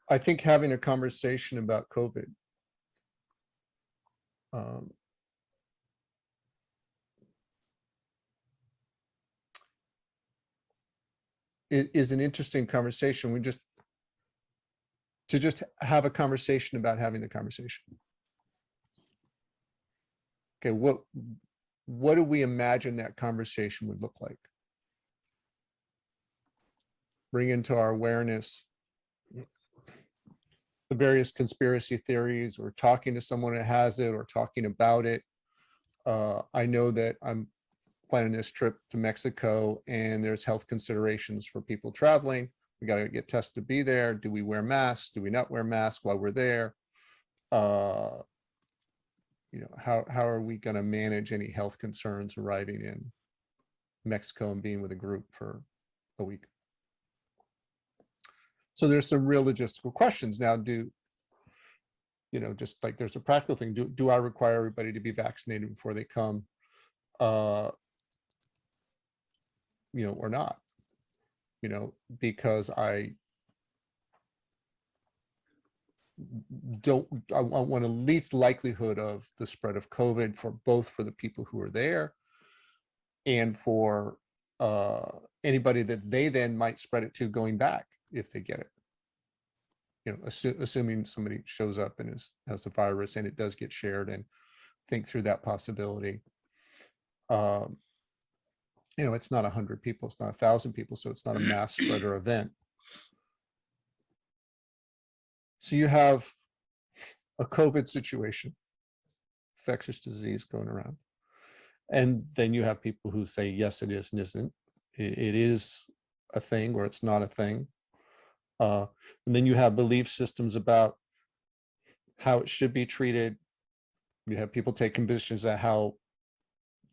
I think having a conversation about COVID um, is an interesting conversation. We just have a conversation about having the conversation. Okay, what do we imagine that conversation would look like? Bring into our awareness the various conspiracy theories, or talking to someone that has it, or talking about it. I know that I'm planning this trip to Mexico, and there's health considerations for people traveling. We got to get tested to be there. Do we wear masks? Do we not wear masks while we're there? How are we going to manage any health concerns arriving in Mexico and being with a group for a week? So there's some real logistical questions. Now, just like there's a practical thing, do I require everybody to be vaccinated before they come, or not? Because I want the least likelihood of the spread of COVID for both for the people who are there and for anybody that they then might spread it to going back if they get it. Assuming somebody shows up and has the virus and it does get shared, and think through that possibility. It's not 100 people, it's not 1,000 people, so it's not a mass spreader event. So you have a COVID situation, infectious disease going around. And then you have people who say, yes, it is and isn't. It is a thing or it's not a thing. And then you have belief systems about how it should be treated. You have people taking positions at how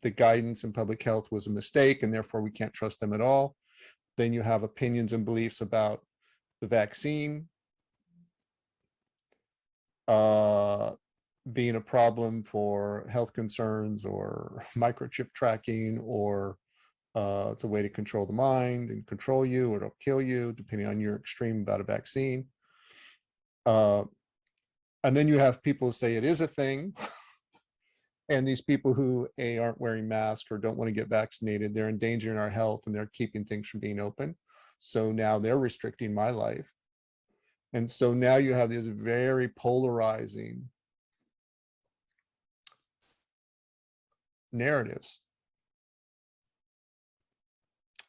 the guidance in public health was a mistake and therefore we can't trust them at all. Then you have opinions and beliefs about the vaccine being a problem for health concerns, or microchip tracking, or it's a way to control the mind and control you, or it'll kill you, depending on your extreme about a vaccine. And then you have people who say it is a thing. And these people who aren't wearing masks or don't want to get vaccinated, they're endangering our health and they're keeping things from being open. So now they're restricting my life. And so now you have these very polarizing narratives.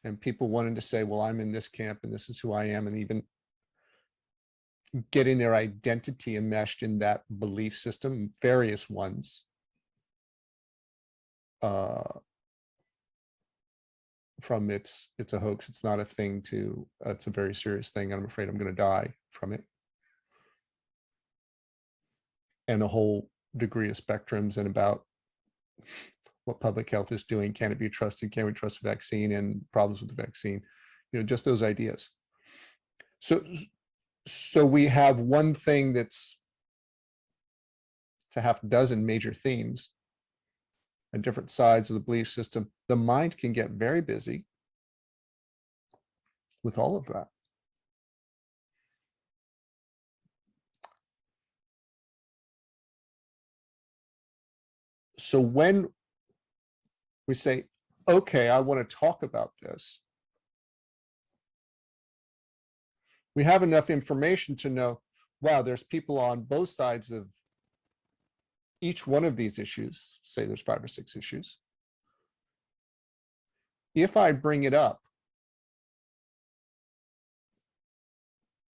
And people wanting to say, well, I'm in this camp and this is who I am, and even getting their identity enmeshed in that belief system, various ones. From it's a hoax, it's not a thing, to it's a very serious thing, I'm afraid I'm going to die from it. And a whole degree of spectrums, and about what public health is doing, can it be trusted, can we trust the vaccine, and problems with the vaccine, just those ideas. So we have one thing that's a half dozen major themes and different sides of the belief system. The mind can get very busy with all of that. So when we say, okay, I want to talk about this, we have enough information to know, wow, there's people on both sides of each one of these issues. Say there's 5 or 6 issues. If I bring it up,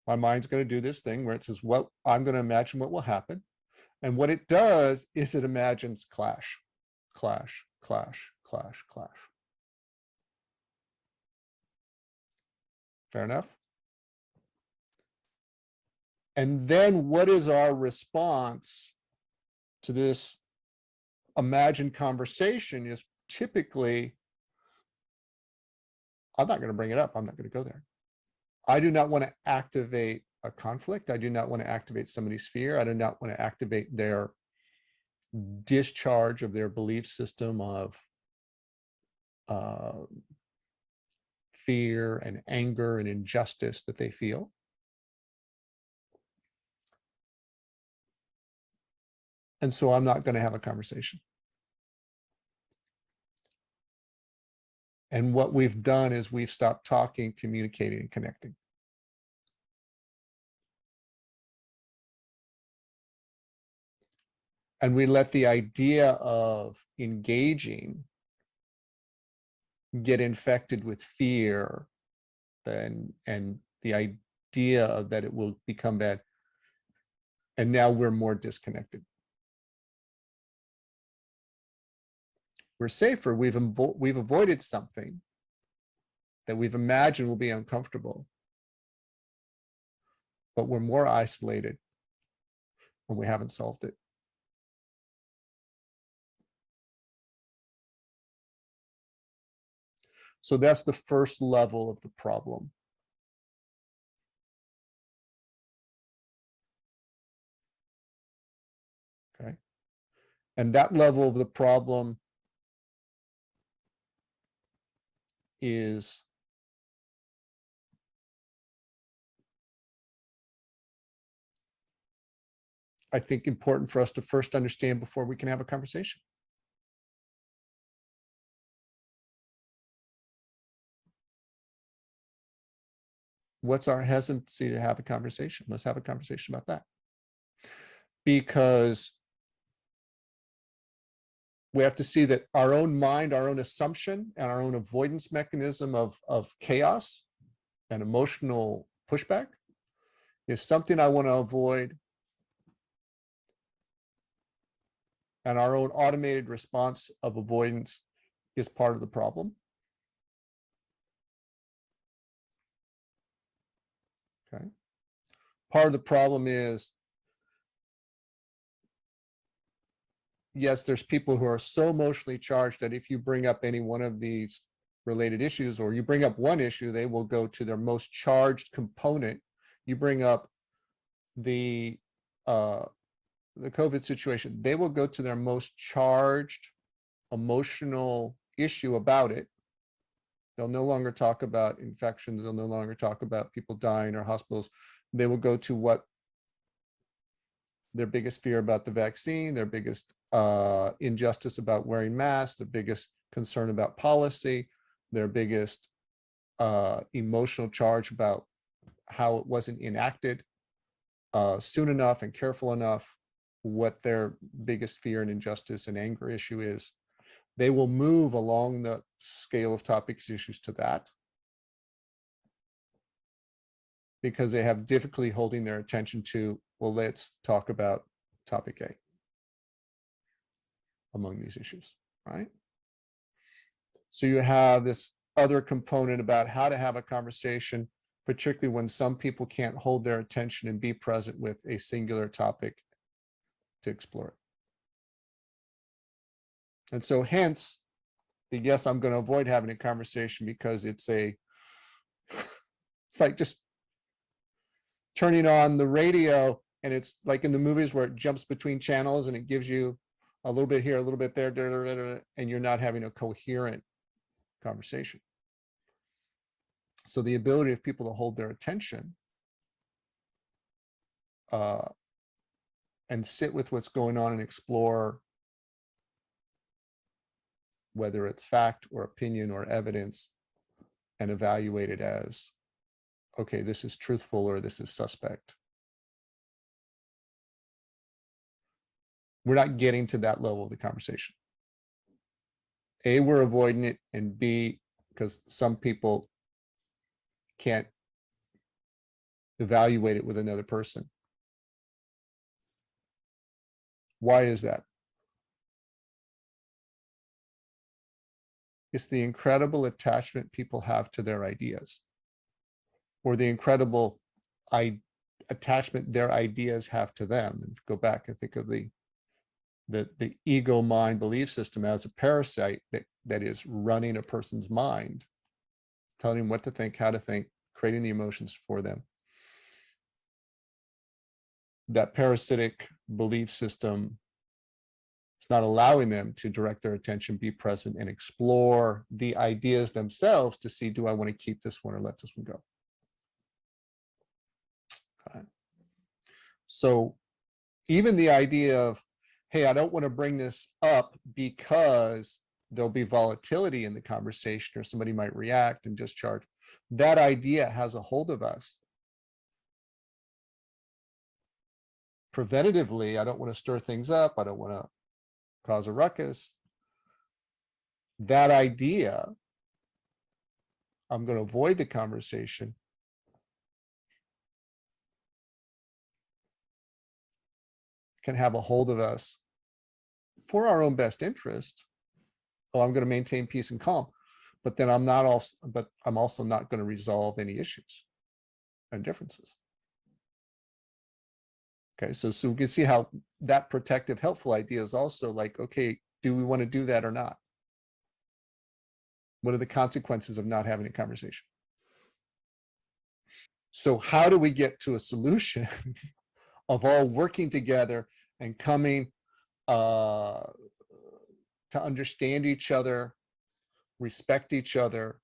my mind's going to do this thing where it says, well, I'm going to imagine what will happen. And what it does is it imagines clash, clash, clash, clash, clash. Fair enough? And then what is our response to this imagined conversation is typically, I'm not going to bring it up. I'm not going to go there. I do not want to activate a conflict. I do not want to activate somebody's fear. I do not want to activate their discharge of their belief system of fear and anger and injustice that they feel. And so I'm not going to have a conversation. And what we've done is we've stopped talking, communicating, and connecting. And we let the idea of engaging get infected with fear and the idea of that it will become bad. And now we're more disconnected. We're safer. We've avoided something that we've imagined will be uncomfortable, but we're more isolated when we haven't solved it. So that's the first level of the problem. Okay. And that level of the problem is I think important for us to first understand before we can have a conversation. What's our hesitancy to have a conversation? Let's have a conversation about that. Because we have to see that our own mind, our own assumption, and our own avoidance mechanism of chaos and emotional pushback is something I want to avoid. And our own automated response of avoidance is part of the problem. Okay. Part of the problem is, yes, there's people who are so emotionally charged that if you bring up any one of these related issues, or you bring up one issue, they will go to their most charged component. You bring up the COVID situation, they will go to their most charged emotional issue about it. They'll no longer talk about infections. They'll no longer talk about people dying or hospitals. They will go to what their biggest fear about the vaccine, their biggest injustice about wearing masks, the biggest concern about policy, their biggest emotional charge about how it wasn't enacted soon enough and careful enough, what their biggest fear and injustice and anger issue is. They will move along the scale of topics issues to that because they have difficulty holding their attention to, well, let's talk about topic A among these issues, right? So you have this other component about how to have a conversation, particularly when some people can't hold their attention and be present with a singular topic to explore it. And so hence the yes, I'm going to avoid having a conversation because it's like just turning on the radio, and it's like in the movies where it jumps between channels and it gives you a little bit here, a little bit there, and you're not having a coherent conversation. So the ability of people to hold their attention and sit with what's going on and explore whether it's fact or opinion or evidence and evaluate it as, okay, this is truthful or this is suspect. We're not getting to that level of the conversation. A, we're avoiding it, and B, because some people can't evaluate it with another person. Why is that? It's the incredible attachment people have to their ideas, or the incredible attachment their ideas have to them. And go back and think of the ego mind belief system as a parasite that is running a person's mind, telling them what to think, how to think, creating the emotions for them. That parasitic belief system is not allowing them to direct their attention, be present, and explore the ideas themselves to see, do I want to keep this one or let this one go? Okay. So even the idea of hey, I don't want to bring this up because there'll be volatility in the conversation or somebody might react and discharge. That idea has a hold of us. Preventatively, I don't want to stir things up. I don't want to cause a ruckus. That idea, I'm going to avoid the conversation, can have a hold of us for our own best interest. Oh, I'm going to maintain peace and calm, but then I'm also not going to resolve any issues and differences. Okay, so we can see how that protective, helpful idea is also like, okay, do we want to do that or not? What are the consequences of not having a conversation? So how do we get to a solution of all working together and coming to understand each other, respect each other,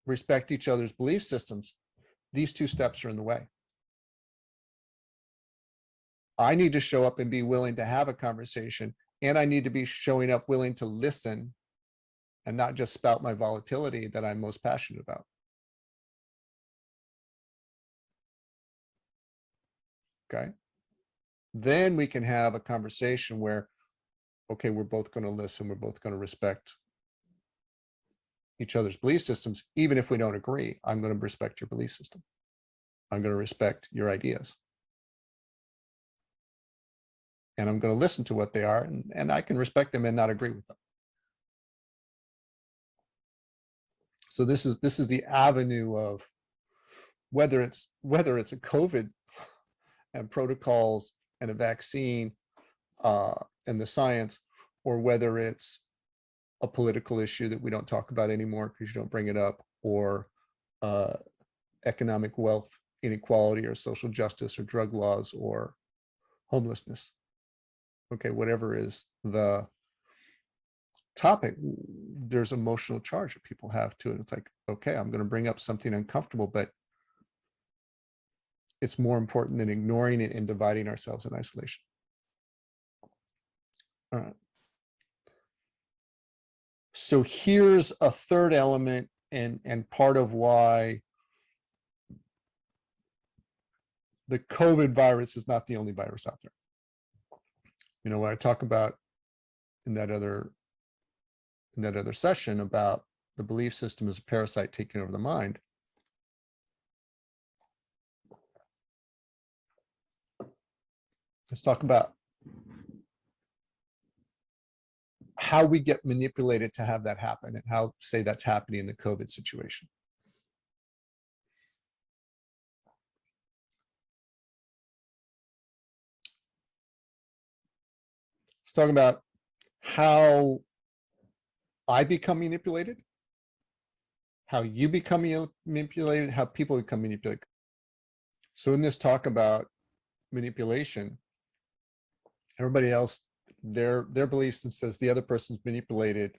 respect each other's belief systems? These two steps are in the way. I need to show up and be willing to have a conversation, and I need to be showing up willing to listen and not just spout my volatility that I'm most passionate about. Okay. Then we can have a conversation where, okay, we're both going to listen, we're both going to respect each other's belief systems, even if we don't agree. I'm going to respect your belief system. I'm going to respect your ideas. And I'm going to listen to what they are, and I can respect them and not agree with them. So this is the avenue of whether it's a COVID and protocols and a vaccine and the science, or whether it's a political issue that we don't talk about anymore because you don't bring it up, or economic wealth inequality, or social justice, or drug laws, or homelessness. Okay, whatever is the topic, there's emotional charge that people have to it. It's like, okay, I'm going to bring up something uncomfortable, but it's more important than ignoring it and dividing ourselves in isolation. All right. So here's a third element, and part of why the COVID virus is not the only virus out there. You know, what I talk about in that other session about the belief system as a parasite taking over the mind. Let's talk about how we get manipulated to have that happen, and how, say, that's happening in the COVID situation. Let's talk about how I become manipulated, how you become manipulated, how people become manipulated. So in this talk about manipulation, everybody else, their belief system says the other person's manipulated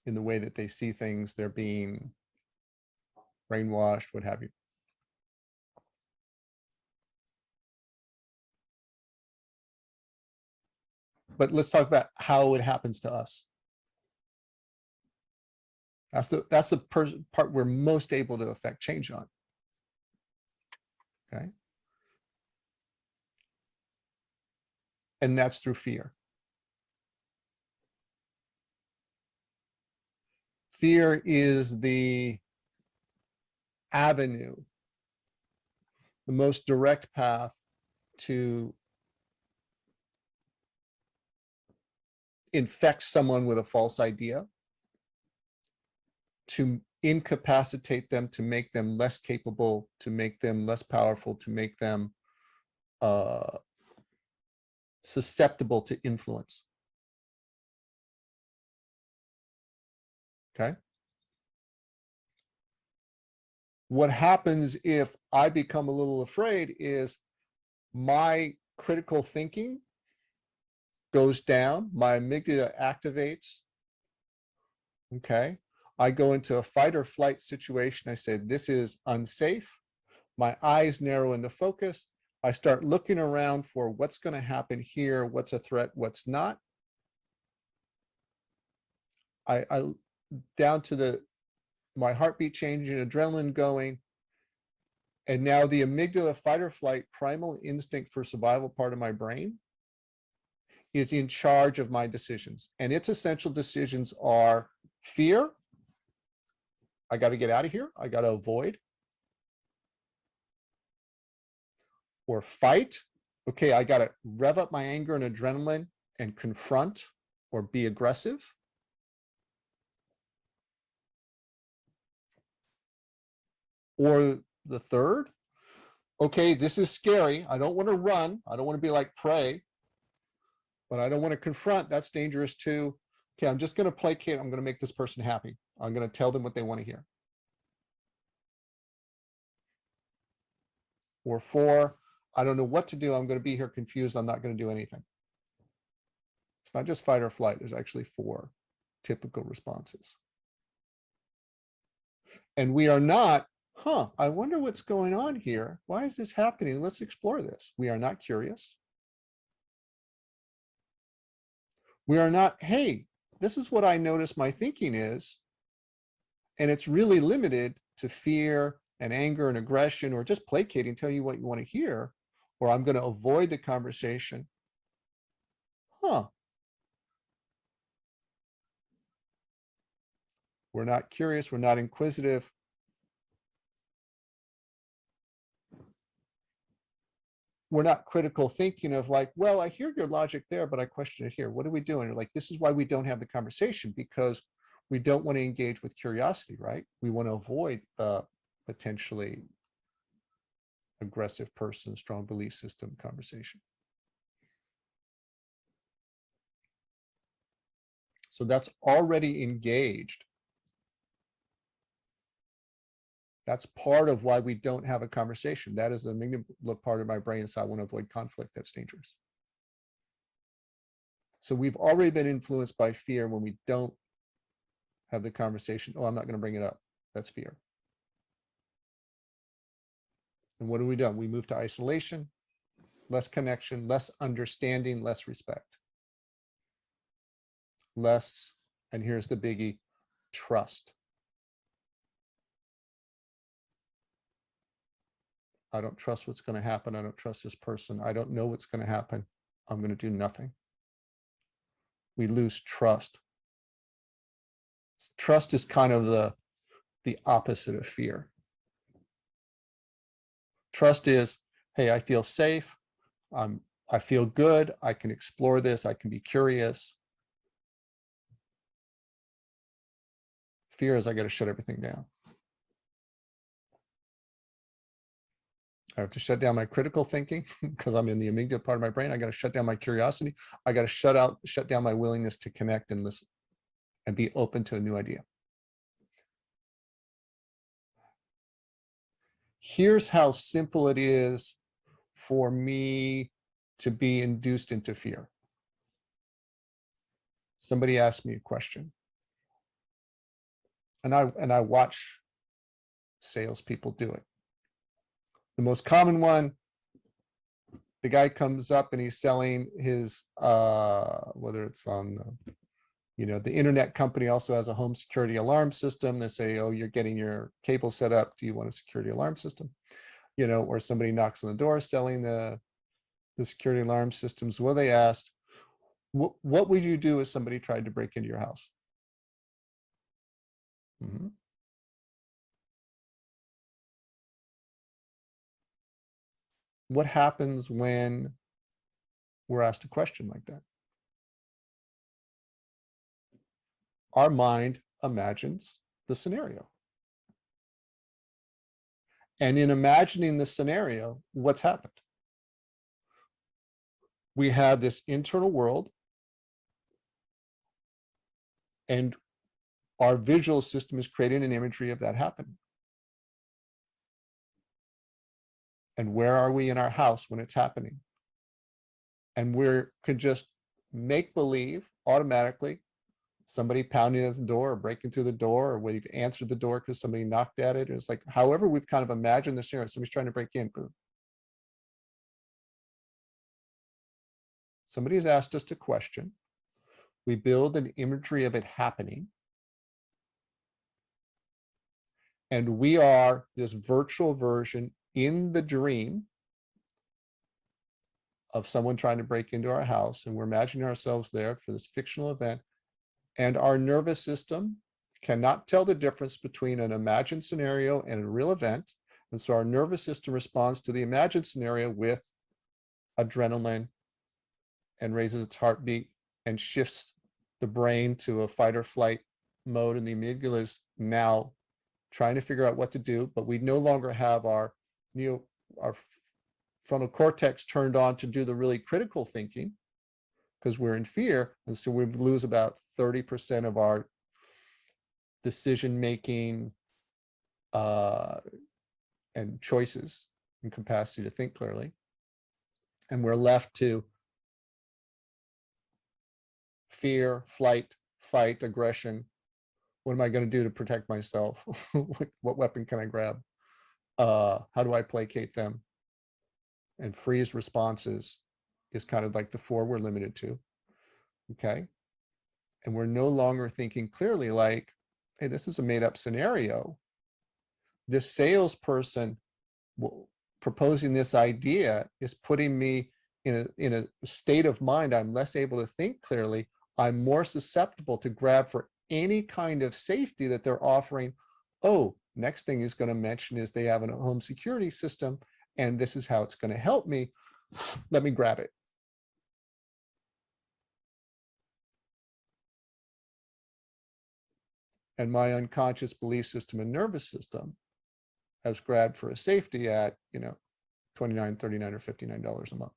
in the way that they see things. They're being brainwashed, what have you. But let's talk about how it happens to us. That's the part we're most able to affect change on. Okay. And that's through fear. Fear is the avenue, the most direct path to infect someone with a false idea, to incapacitate them, to make them less capable, to make them less powerful, to make them susceptible to influence. Okay. What happens if I become a little afraid is my critical thinking goes down, my amygdala activates. Okay. I go into a fight or flight situation. I say, this is unsafe. My eyes narrow into focus. I start looking around for what's going to happen here, what's a threat, what's not. I down to my heartbeat changing, adrenaline going. And now the amygdala fight or flight primal instinct for survival part of my brain is in charge of my decisions. And its essential decisions are fear. I got to get out of here. I got to avoid. Or fight. Okay, I got to rev up my anger and adrenaline and confront or be aggressive. Or the third, okay, this is scary. I don't want to run. I don't want to be like prey, but I don't want to confront. That's dangerous too. Okay, I'm just going to placate. I'm going to make this person happy. I'm going to tell them what they want to hear. Or four, I don't know what to do. I'm going to be here confused. I'm not going to do anything. It's not just fight or flight. There's actually four typical responses. And we are not, I wonder what's going on here. Why is this happening? Let's explore this. We are not curious. We are not, hey, this is what I notice my thinking is. And it's really limited to fear and anger and aggression, or just placating, tell you what you want to hear, or I'm going to avoid the conversation. We're not curious. We're not inquisitive. We're not critical thinking of like, well, I hear your logic there, but I question it here. What are we doing? Like, this is why we don't have the conversation, because we don't want to engage with curiosity, right? We want to avoid potentially aggressive person, strong belief system conversation. So that's already engaged. That's part of why we don't have a conversation. That is the amygdala part of my brain. So I want to avoid conflict. That's dangerous. So we've already been influenced by fear when we don't have the conversation. Oh, I'm not going to bring it up. That's fear. And what do we do? We move to isolation, less connection, less understanding, less respect. Less, and here's the biggie, trust. I don't trust what's going to happen. I don't trust this person. I don't know what's going to happen. I'm going to do nothing. We lose trust. Trust is kind of the opposite of fear. Trust is, hey, I feel safe. I feel good. I can explore this. I can be curious. Fear is I got to shut everything down. I have to shut down my critical thinking because I'm in the amygdala part of my brain. I got to shut down my curiosity. I got to shut down my willingness to connect and listen and be open to a new idea. Here's how simple it is for me to be induced into fear. Somebody asked me a question, and I watch salespeople do it. The most common one, the guy comes up and he's selling his, whether it's on, the internet company also has a home security alarm system. They say, oh, you're getting your cable set up. Do you want a security alarm system? Or somebody knocks on the door selling the security alarm systems. Well, they asked, what would you do if somebody tried to break into your house? Mm-hmm. What happens when we're asked a question like that? Our mind imagines the scenario. And in imagining the scenario, what's happened? We have this internal world, and our visual system is creating an imagery of that happening. And where are we in our house when it's happening? And we could just make believe automatically somebody pounding at the door or breaking through the door, or we've answered the door because somebody knocked at it. It's like, however, we've kind of imagined the scenario, somebody's trying to break in. Boom. Somebody has asked us to question. We build an imagery of it happening. And we are this virtual version in the dream of someone trying to break into our house. And we're imagining ourselves there for this fictional event. And our nervous system cannot tell the difference between an imagined scenario and a real event. And so our nervous system responds to the imagined scenario with adrenaline and raises its heartbeat and shifts the brain to a fight or flight mode. And the amygdala is now trying to figure out what to do, but we no longer have our frontal cortex turned on to do the really critical thinking because we're in fear. And so we lose about 30% of our decision making and choices and capacity to think clearly. And we're left to fear, flight, fight, aggression. What am I going to do to protect myself? What weapon can I grab? How do I placate them? And freeze responses is kind of like the 4 we're limited to. Okay. And we're no longer thinking clearly like, hey, this is a made up scenario. This salesperson proposing this idea is putting me in a state of mind. I'm less able to think clearly. I'm more susceptible to grab for any kind of safety that they're offering. Oh, next thing he's going to mention is they have a home security system, and this is how it's going to help me. Let me grab it. And my unconscious belief system and nervous system has grabbed for a safety at, $29, $39, or $59 a month.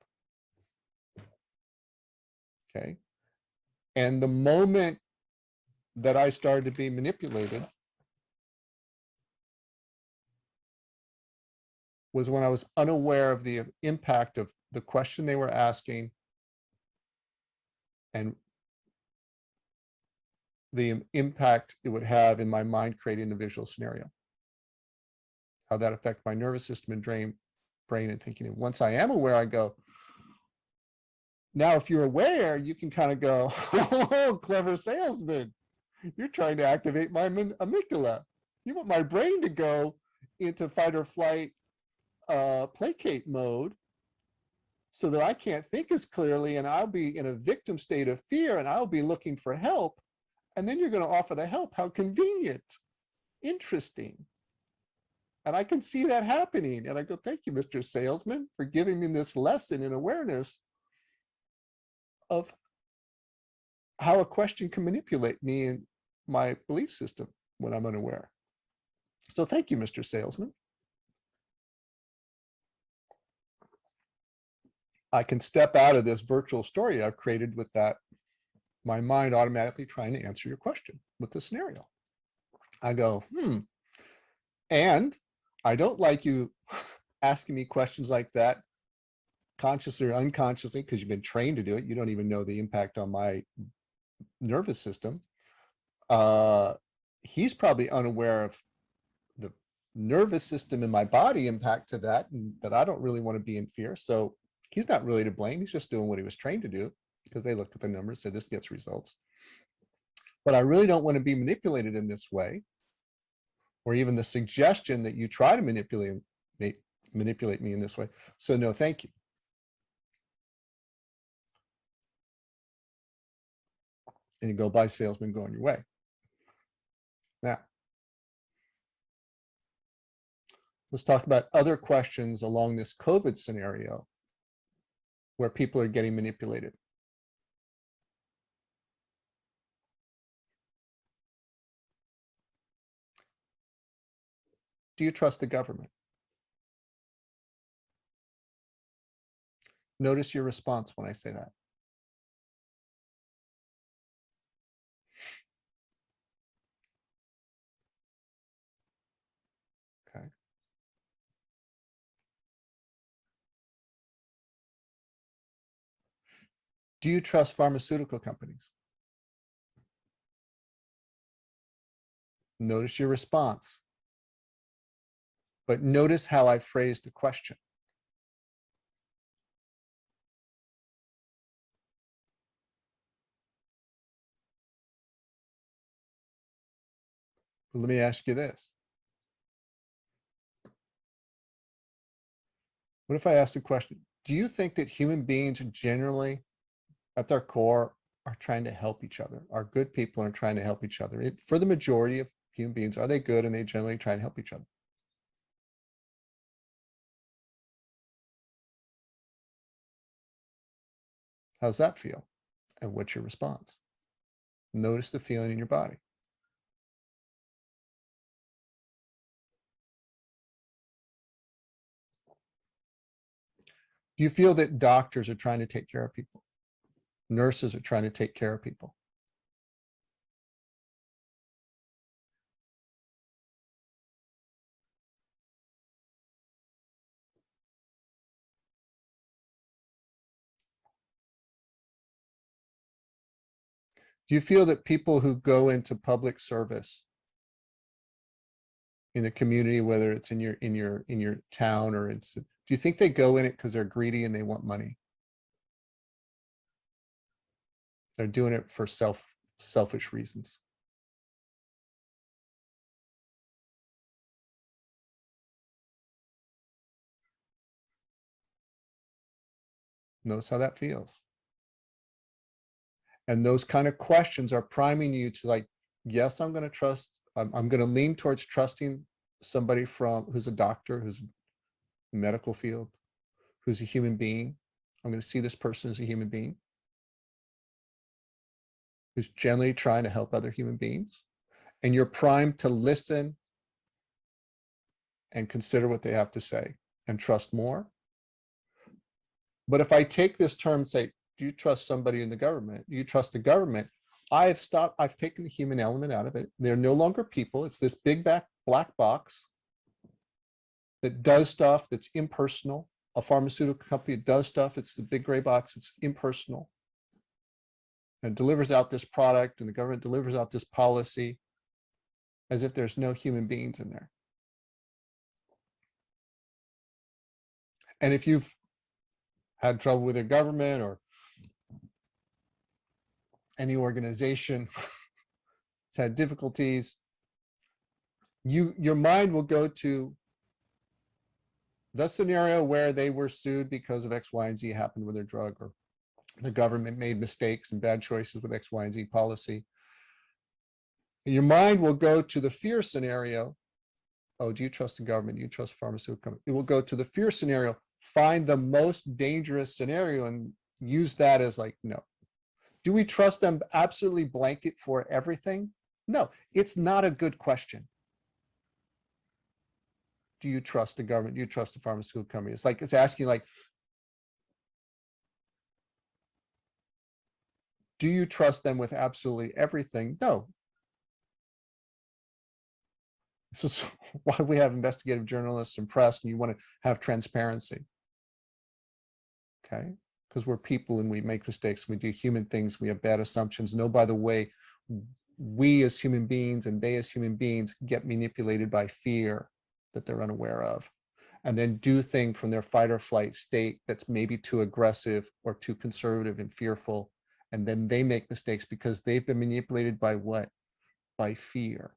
Okay. And the moment that I started to be manipulated was when I was unaware of the impact of the question they were asking and the impact it would have in my mind creating the visual scenario. How that affects my nervous system and brain and thinking. And once I am aware, I go, now if you're aware, you can kind of go, oh, clever salesman. You're trying to activate my amygdala. You want my brain to go into fight or flight placate mode so that I can't think as clearly, and I'll be in a victim state of fear, and I'll be looking for help. And then you're going to offer the help. How convenient. Interesting. And I can see that happening. And I go, thank you, Mr. Salesman, for giving me this lesson in awareness of how a question can manipulate me and my belief system when I'm unaware. So thank you, Mr. Salesman. I can step out of this virtual story I've created with that, my mind automatically trying to answer your question with the scenario. I go, and I don't like you asking me questions like that, consciously or unconsciously, because you've been trained to do it. You don't even know the impact on my nervous system. He's probably unaware of the nervous system in my body impact to that, and that I don't really want to be in fear. So he's not really to blame. He's just doing what he was trained to do because they looked at the numbers, said this gets results. But I really don't want to be manipulated in this way, or even the suggestion that you try to manipulate me in this way. So no, thank you. And you go, bye, salesman, go on your way. Now, let's talk about other questions along this COVID scenario where people are getting manipulated. Do you trust the government? Notice your response when I say that. Okay. Do you trust pharmaceutical companies? Notice your response. But notice how I phrased the question. But let me ask you this. What if I ask the question, do you think that human beings generally, at their core, are trying to help each other? Are good people and are trying to help each other? For the majority of human beings, are they good and they generally try to help each other? How's that feel? And what's your response? Notice the feeling in your body. Do you feel that doctors are trying to take care of people? Nurses are trying to take care of people? Do you feel that people who go into public service in the community, whether it's in your town or it's, do you think they go in it because they're greedy and they want money? They're doing it for selfish reasons. Notice how that feels. And those kind of questions are priming you to like, yes, I'm going to trust, I'm going to lean towards trusting somebody who's a doctor, who's in the medical field, who's a human being. I'm going to see this person as a human being who's generally trying to help other human beings. And you're primed to listen and consider what they have to say and trust more. But if I take this term and say, do you trust somebody in the government? Do you trust the government? I've taken the human element out of it. They're no longer people. It's this big black box that does stuff that's impersonal. A pharmaceutical company that does stuff, it's the big gray box, it's impersonal. And delivers out this product, and the government delivers out this policy as if there's no human beings in there. And if you've had trouble with your government or any organization that's had difficulties, your mind will go to the scenario where they were sued because of X, Y, and Z happened with their drug, or the government made mistakes and bad choices with X, Y, and Z policy. And your mind will go to the fear scenario. Oh, do you trust the government? Do you trust the pharmaceutical company? It will go to the fear scenario, find the most dangerous scenario and use that as like, no. Do we trust them absolutely blanket for everything? No, it's not a good question. Do you trust the government? Do you trust the pharmaceutical company? It's like, it's asking like, do you trust them with absolutely everything? No. This is why we have investigative journalists and press, and you want to have transparency. Okay, because we're people and we make mistakes, we do human things, we have bad assumptions. No, by the way, we as human beings and they as human beings get manipulated by fear that they're unaware of, and then do things from their fight or flight state that's maybe too aggressive or too conservative and fearful. And then they make mistakes because they've been manipulated by what? By fear.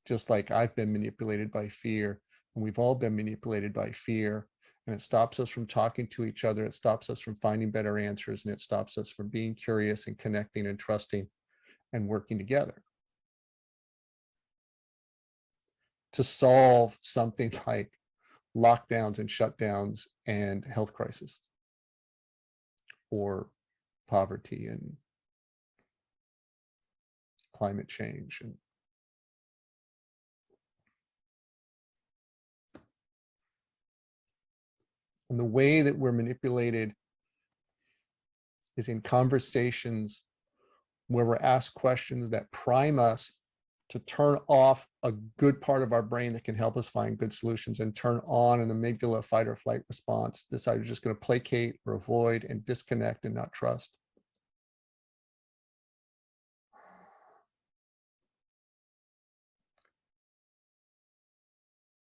Just like I've been manipulated by fear, and we've all been manipulated by fear, and it stops us from talking to each other. It stops us from finding better answers, and it stops us from being curious and connecting and trusting and working together to solve something like lockdowns and shutdowns and health crisis, or poverty and climate change. And the way that we're manipulated is in conversations where we're asked questions that prime us to turn off a good part of our brain that can help us find good solutions and turn on an amygdala fight or flight response, decide you're just going to placate or avoid and disconnect and not trust.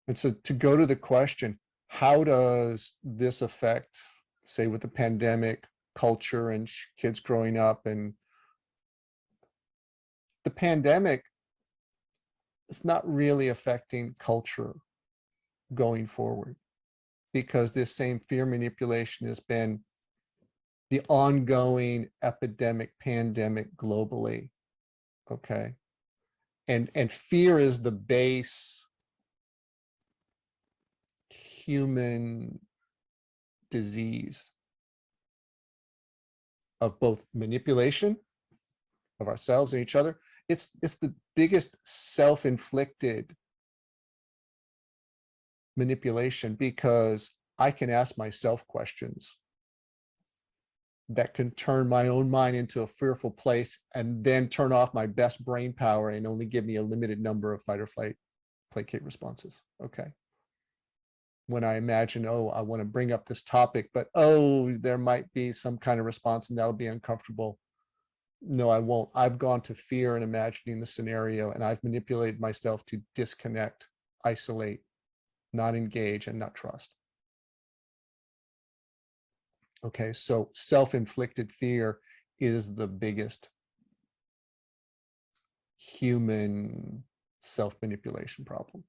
And so to go to the question, how does this affect, say, with the pandemic, culture and kids growing up? And the pandemic, it's not really affecting culture going forward, because this same fear manipulation has been the ongoing epidemic, pandemic globally. Okay. And fear is the base human disease of both manipulation of ourselves and each other. It's the biggest self-inflicted manipulation, because I can ask myself questions that can turn my own mind into a fearful place and then turn off my best brain power and only give me a limited number of fight or flight, placate responses. Okay. When I imagine, oh, I want to bring up this topic, but oh, there might be some kind of response and that'll be uncomfortable. No, I won't. I've gone to fear and imagining the scenario, and I've manipulated myself to disconnect, isolate, not engage, and not trust. Okay, so self-inflicted fear is the biggest human self-manipulation problem.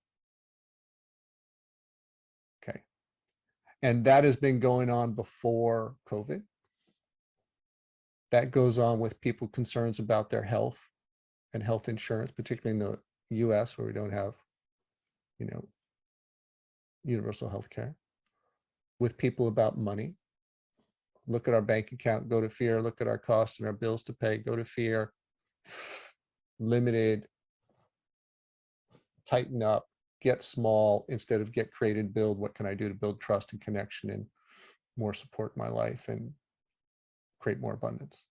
Okay, and that has been going on before COVID. That goes on with people concerns about their health and health insurance, particularly in the US, where we don't have, universal health care. With people about money. Look at our bank account, go to fear. Look at our costs and our bills to pay, go to fear. Limited, tighten up, get small instead of get created, build. What can I do to build trust and connection and more support in my life and create more abundance?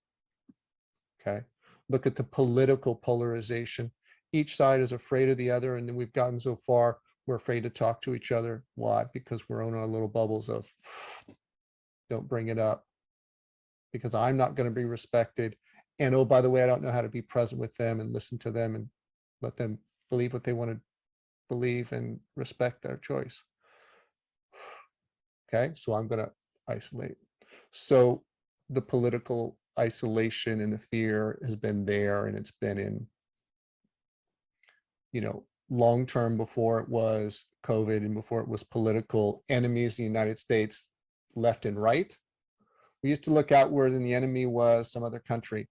Okay. Look at the political polarization. Each side is afraid of the other, and then we've gotten so far, we're afraid to talk to each other. Why? Because we're in our little bubbles of don't bring it up, because I'm not going to be respected. And oh, by the way, I don't know how to be present with them and listen to them and let them believe what they want to believe and respect their choice. Okay, so I'm going to isolate. So the political isolation and the fear has been there, and it's been in, long term before it was COVID and before it was political enemies in the United States, left and right. We used to look outward and the enemy was some other country.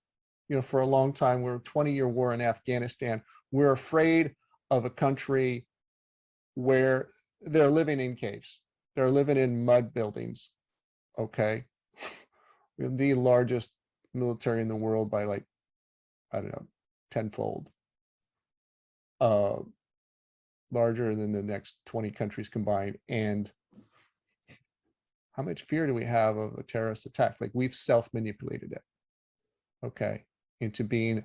For a long time, we're a 20-year war in Afghanistan. We're afraid of a country where they're living in caves. They're living in mud buildings. Okay. We're the largest military in the world by, like, I don't know, tenfold. Larger than the next 20 countries combined. And how much fear do we have of a terrorist attack? Like, we've self-manipulated it, okay, into being,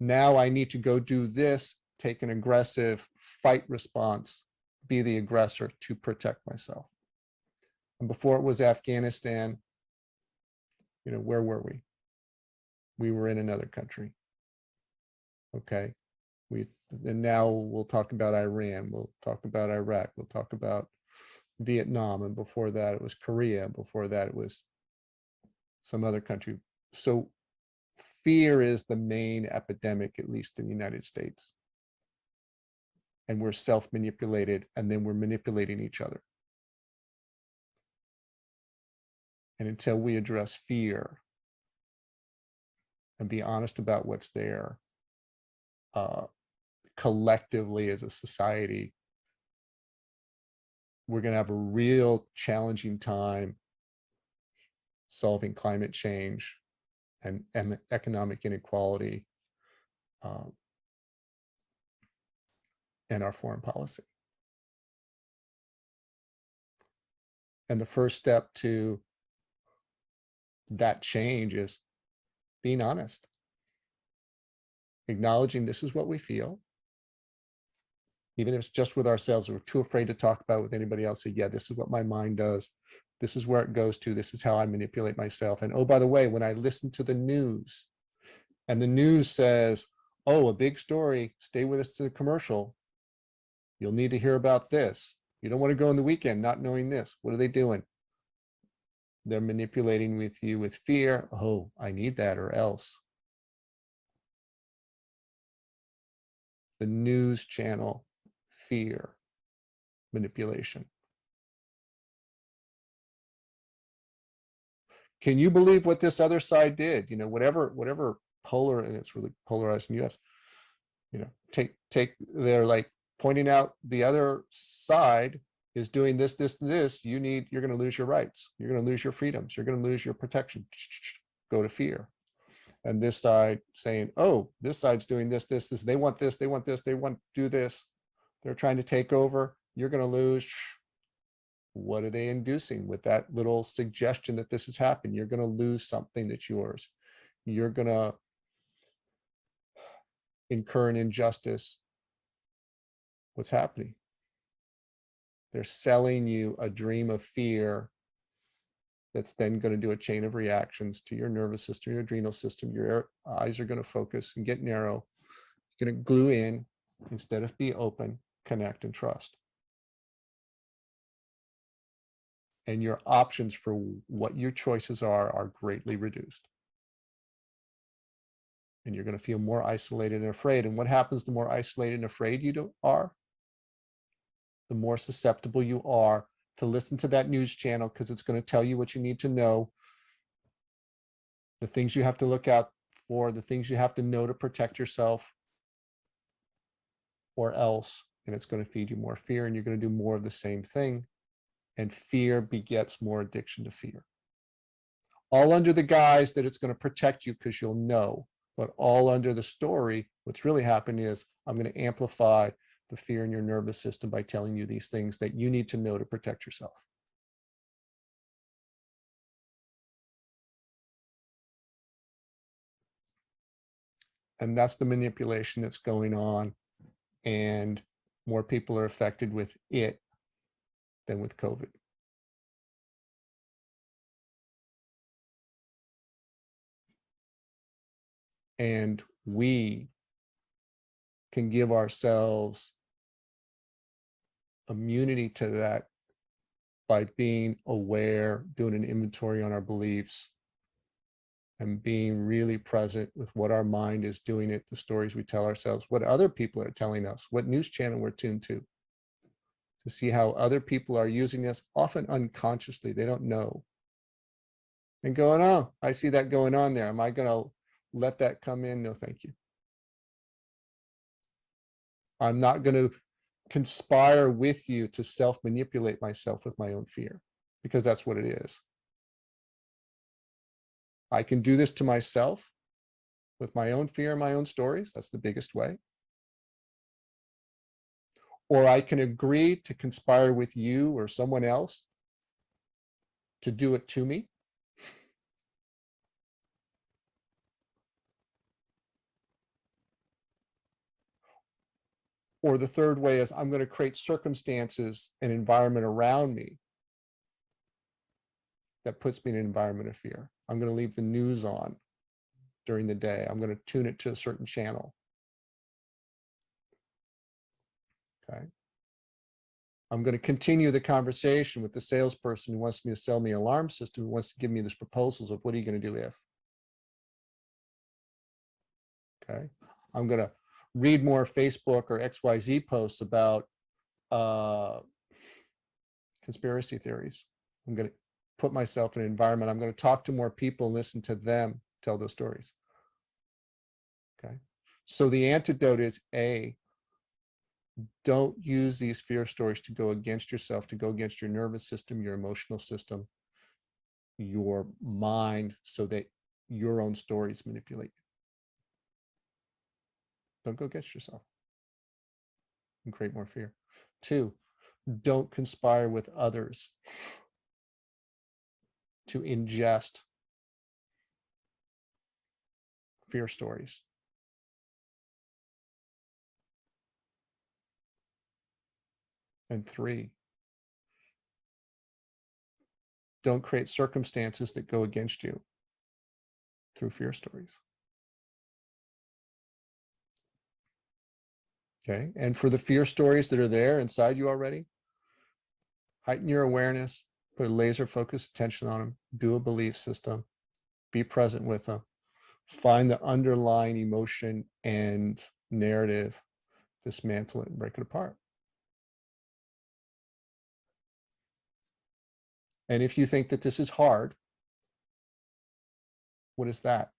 now I need to go do this, take an aggressive fight response, be the aggressor to protect myself. And before it was Afghanistan, where were we? We were in another country. Okay. And now we'll talk about Iran, we'll talk about Iraq, we'll talk about Vietnam, and before that it was Korea, and before that it was some other country. So fear is the main epidemic, at least in the United States. And we're self-manipulated, and then we're manipulating each other. And until we address fear and be honest about what's there, collectively as a society, we're going to have a real challenging time solving climate change and economic inequality, and our foreign policy. And the first step to that change is being honest, acknowledging this is what we feel, even if it's just with ourselves. We're too afraid to talk about it with anybody else. Say, yeah, this is what my mind does. This is where it goes to. This is how I manipulate myself. And oh, by the way, when I listen to the news and the news says, oh, a big story, stay with us to the commercial. You'll need to hear about this. You don't want to go on the weekend not knowing this. What are they doing? They're manipulating with you with fear. Oh, I need that or else. The news channel, fear, manipulation. Can you believe what this other side did? You know, whatever polar, and it's really polarized in the US, you know, they're like pointing out the other side is doing this, this, and this. You're going to lose your rights. You're going to lose your freedoms. You're going to lose your protection. Go to fear. And this side saying, oh, this side's doing this, this, this. They want this, they want this, they want to do this. They're trying to take over. You're going to lose. What are they inducing with that little suggestion that this has happened? You're going to lose something that's yours. You're going to incur an injustice. What's happening? They're selling you a dream of fear that's then going to do a chain of reactions to your nervous system, your adrenal system. Your eyes are going to focus and get narrow. You're going to glue in instead of be open, connect, and trust. And your options for what your choices are greatly reduced. And you're going to feel more isolated and afraid. And what happens the more isolated and afraid you are? The more susceptible you are to listen to that news channel, because it's going to tell you what you need to know, the things you have to look out for, the things you have to know to protect yourself, or else. And it's going to feed you more fear, and you're going to do more of the same thing. And fear begets more addiction to fear. All under the guise that it's going to protect you because you'll know, but all under the story, what's really happening is I'm going to amplify the fear in your nervous system by telling you these things that you need to know to protect yourself. And that's the manipulation that's going on. And more people are affected with it than with COVID. And we can give ourselves immunity to that by being aware, doing an inventory on our beliefs, and being really present with what our mind is doing, it, the stories we tell ourselves, what other people are telling us, what news channel we're tuned to see how other people are using this, often unconsciously. They don't know. And going, oh, I see that going on there. Am I going to let that come in? No, thank you. I'm not going to conspire with you to self-manipulate myself with my own fear, because that's what it is. I can do this to myself with my own fear and my own stories. That's the biggest way. Or I can agree to conspire with you or someone else to do it to me. Or the third way is I'm going to create circumstances and environment around me that puts me in an environment of fear. I'm going to leave the news on during the day. I'm going to tune it to a certain channel. Okay. I'm going to continue the conversation with the salesperson who wants me to sell me an alarm system, who wants to give me these proposals of what are you going to do if. Okay. I'm going to read more Facebook or XYZ posts about conspiracy theories. I'm going to put myself in an environment. I'm going to talk to more people, listen to them tell those stories. Okay. So the antidote is A, don't use these fear stories to go against yourself, to go against your nervous system, your emotional system, your mind, so that your own stories manipulate you. Don't go against yourself and create more fear. 2, don't conspire with others to ingest fear stories. And 3, don't create circumstances that go against you through fear stories. Okay. And for the fear stories that are there inside you already, heighten your awareness, put a laser focused attention on them, do a belief system, be present with them, find the underlying emotion and narrative, dismantle it and break it apart. And if you think that this is hard, what is that?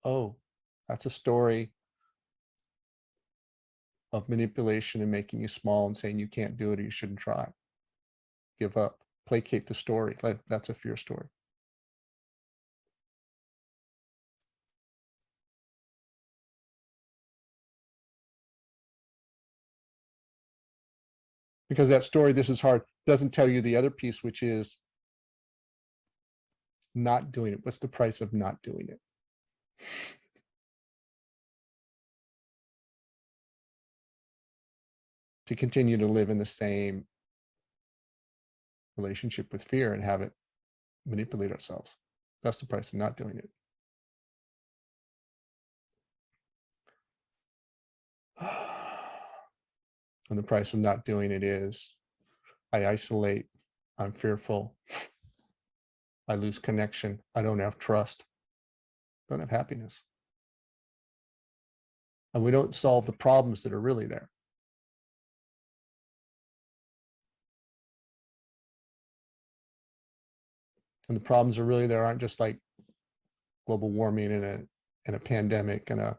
Oh, that's a story of manipulation and making you small and saying you can't do it or you shouldn't try. Give up, placate the story. Like, that's a fear story. Because that story, this is hard, doesn't tell you the other piece, which is not doing it. What's the price of not doing it? To continue to live in the same relationship with fear and have it manipulate ourselves. That's the price of not doing it. And the price of not doing it is I isolate, I'm fearful, I lose connection, I don't have trust, don't have happiness. And we don't solve the problems that are really there. And the problems are really there aren't just like global warming and a pandemic and a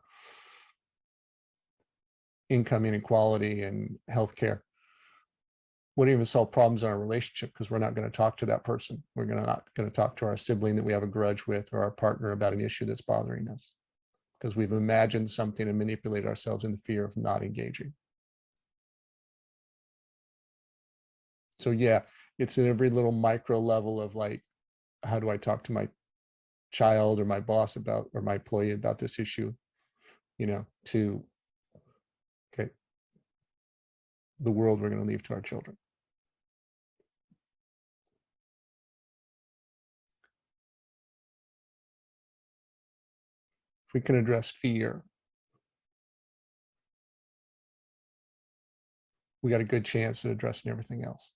income inequality and healthcare. We don't even solve problems in our relationship because we're not going to talk to that person. We're not going to talk to our sibling that we have a grudge with or our partner about an issue that's bothering us because we've imagined something and manipulate ourselves in the fear of not engaging. So yeah, it's in every little micro level of like, how do I talk to my child or my boss about, or my employee about this issue, you know, to, okay, the world we're going to leave to our children. If we can address fear, we got a good chance at addressing everything else.